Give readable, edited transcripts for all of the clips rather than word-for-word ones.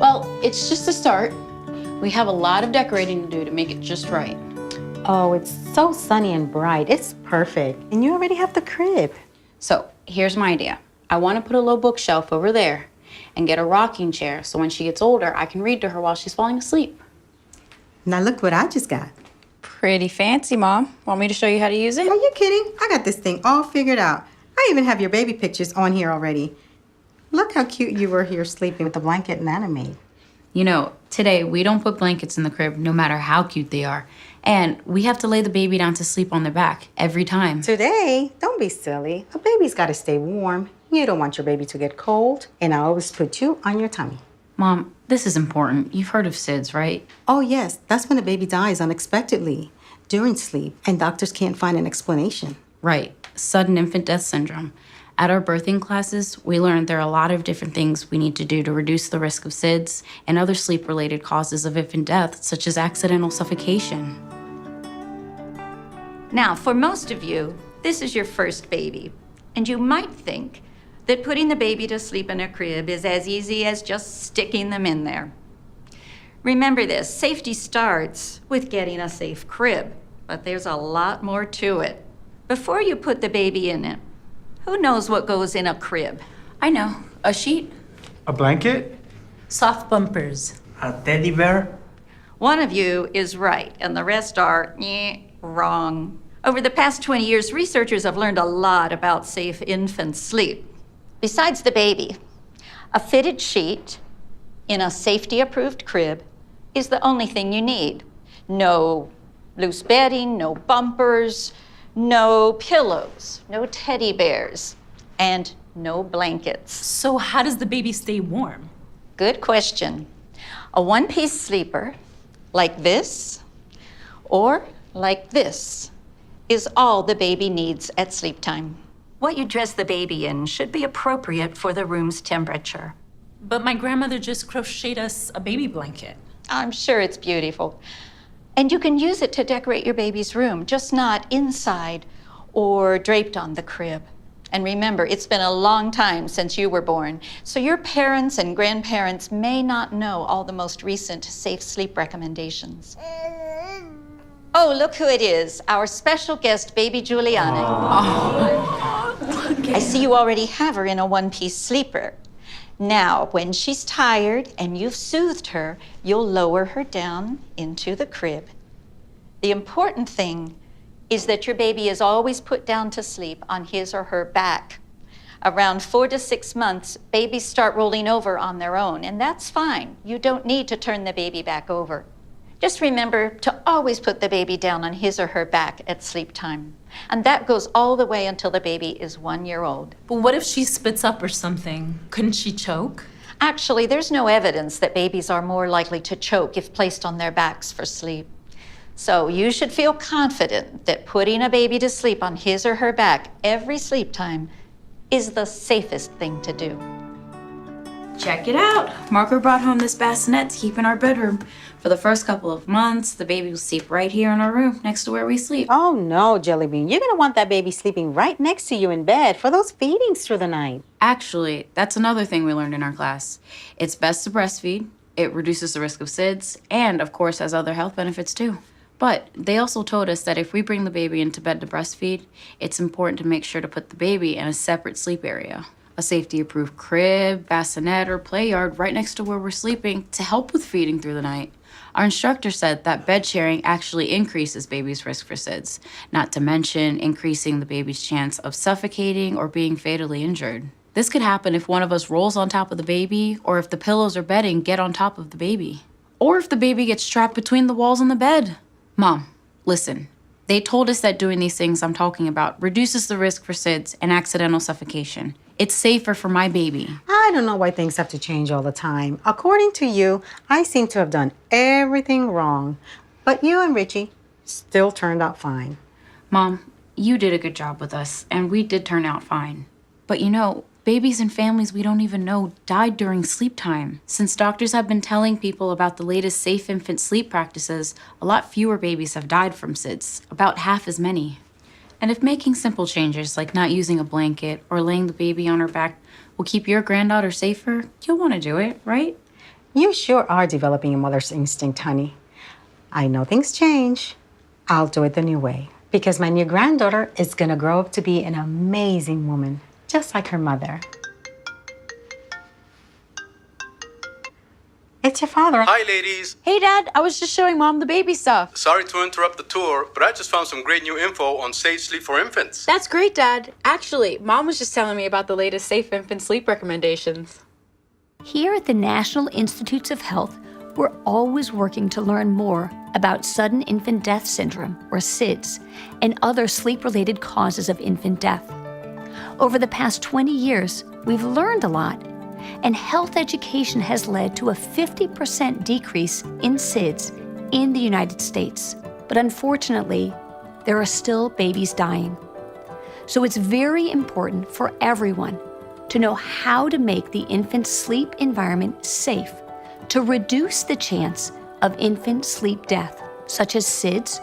Well, it's just a start. We have a lot of decorating to do to make it just right. Oh, it's so sunny and bright. It's perfect. And you already have the crib. So here's my idea. I want to put a low bookshelf over there and get a rocking chair so when she gets older, I can read to her while she's falling asleep. Now look what I just got. Pretty fancy, Mom. Want me to show you how to use it? Are you kidding? I got this thing all figured out. I even have your baby pictures on here already. Look how cute you were here sleeping with the blanket Nana made. You know, today we don't put blankets in the crib no matter how cute they are. And we have to lay the baby down to sleep on their back every time. Today? Don't be silly. A baby's got to stay warm. You don't want your baby to get cold. And I always put you on your tummy. Mom, this is important. You've heard of SIDS, right? Oh, yes. That's when a baby dies unexpectedly during sleep, and doctors can't find an explanation. Right. Sudden infant death syndrome. At our birthing classes, we learned there are a lot of different things we need to do to reduce the risk of SIDS and other sleep-related causes of infant death, such as accidental suffocation. Now, for most of you, this is your first baby, and you might think that putting the baby to sleep in a crib is as easy as just sticking them in there. Remember this, safety starts with getting a safe crib, but there's a lot more to it. Before you put the baby in it, who knows what goes in a crib? I know. A sheet? A blanket? Soft bumpers. A teddy bear? One of you is right, and the rest are wrong. Over the past 20 years, researchers have learned a lot about safe infant sleep. Besides the baby, a fitted sheet in a safety-approved crib is the only thing you need. No loose bedding, no bumpers, no pillows, no teddy bears, and no blankets. So how does the baby stay warm? Good question. A one-piece sleeper like this or like this is all the baby needs at sleep time. What you dress the baby in should be appropriate for the room's temperature. But my grandmother just crocheted us a baby blanket. I'm sure it's beautiful. And you can use it to decorate your baby's room, just not inside or draped on the crib. And remember, it's been a long time since you were born, so your parents and grandparents may not know all the most recent safe sleep recommendations. Oh, look who it is, our special guest, baby Juliana. I see you already have her in a one-piece sleeper. Now, when she's tired and you've soothed her, you'll lower her down into the crib. The important thing is that your baby is always put down to sleep on his or her back. Around 4 to 6 months, babies start rolling over on their own, and that's fine. You don't need to turn the baby back over. Just remember to always put the baby down on his or her back at sleep time. And that goes all the way until the baby is 1 year old. But what if she spits up or something? Couldn't she choke? Actually, there's no evidence that babies are more likely to choke if placed on their backs for sleep. So you should feel confident that putting a baby to sleep on his or her back every sleep time is the safest thing to do. Check it out. Marco brought home this bassinet to keep in our bedroom. For the first couple of months, the baby will sleep right here in our room next to where we sleep. Oh, no, Jellybean. You're going to want that baby sleeping right next to you in bed for those feedings through the night. Actually, that's another thing we learned in our class. It's best to breastfeed. It reduces the risk of SIDS and, of course, has other health benefits too. But they also told us that if we bring the baby into bed to breastfeed, it's important to make sure to put the baby in a separate sleep area. A safety-approved crib, bassinet, or play yard right next to where we're sleeping to help with feeding through the night. Our instructor said that bed sharing actually increases baby's risk for SIDS, not to mention increasing the baby's chance of suffocating or being fatally injured. This could happen if one of us rolls on top of the baby, or if the pillows or bedding get on top of the baby, or if the baby gets trapped between the walls and the bed. Mom, listen. They told us that doing these things I'm talking about reduces the risk for SIDS and accidental suffocation. It's safer for my baby. I don't know why things have to change all the time. According to you, I seem to have done everything wrong. But you and Richie still turned out fine. Mom, you did a good job with us, and we did turn out fine. But you know, babies and families we don't even know died during sleep time. Since doctors have been telling people about the latest safe infant sleep practices, a lot fewer babies have died from SIDS, about half as many. And if making simple changes like not using a blanket or laying the baby on her back will keep your granddaughter safer, you'll want to do it, right? You sure are developing a mother's instinct, honey. I know things change. I'll do it the new way because my new granddaughter is gonna grow up to be an amazing woman, just like her mother. It's your father. Hi, ladies. Hey, Dad, I was just showing Mom the baby stuff. Sorry to interrupt the tour, but I just found some great new info on safe sleep for infants. That's great, Dad. Actually, Mom was just telling me about the latest safe infant sleep recommendations. Here at the National Institutes of Health, we're always working to learn more about sudden infant death syndrome, or SIDS, and other sleep-related causes of infant death. Over the past 20 years, we've learned a lot, and health education has led to a 50% decrease in SIDS in the United States. But unfortunately, there are still babies dying. So it's very important for everyone to know how to make the infant sleep environment safe to reduce the chance of infant sleep death, such as SIDS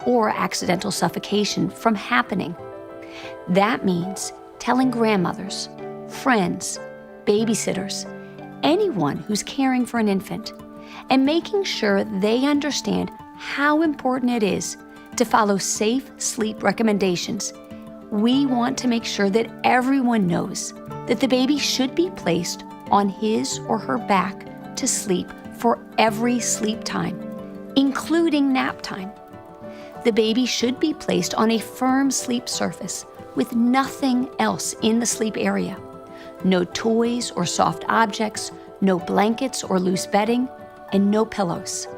or accidental suffocation, from happening. That means telling grandmothers, friends, babysitters, anyone who's caring for an infant, and making sure they understand how important it is to follow safe sleep recommendations. We want to make sure that everyone knows that the baby should be placed on his or her back to sleep for every sleep time, including nap time. The baby should be placed on a firm sleep surface with nothing else in the sleep area. No toys or soft objects, no blankets or loose bedding, and no pillows.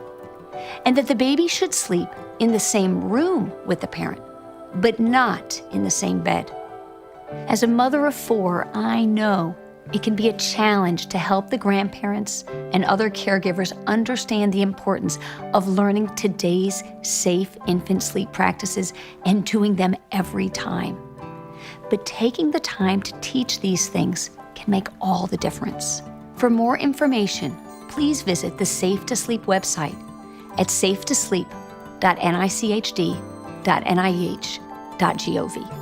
And that the baby should sleep in the same room with the parent, but not in the same bed. As a mother of 4, I know it can be a challenge to help the grandparents and other caregivers understand the importance of learning today's safe infant sleep practices and doing them every time. But taking the time to teach these things can make all the difference. For more information, please visit the Safe to Sleep website at safetosleep.nichd.nih.gov.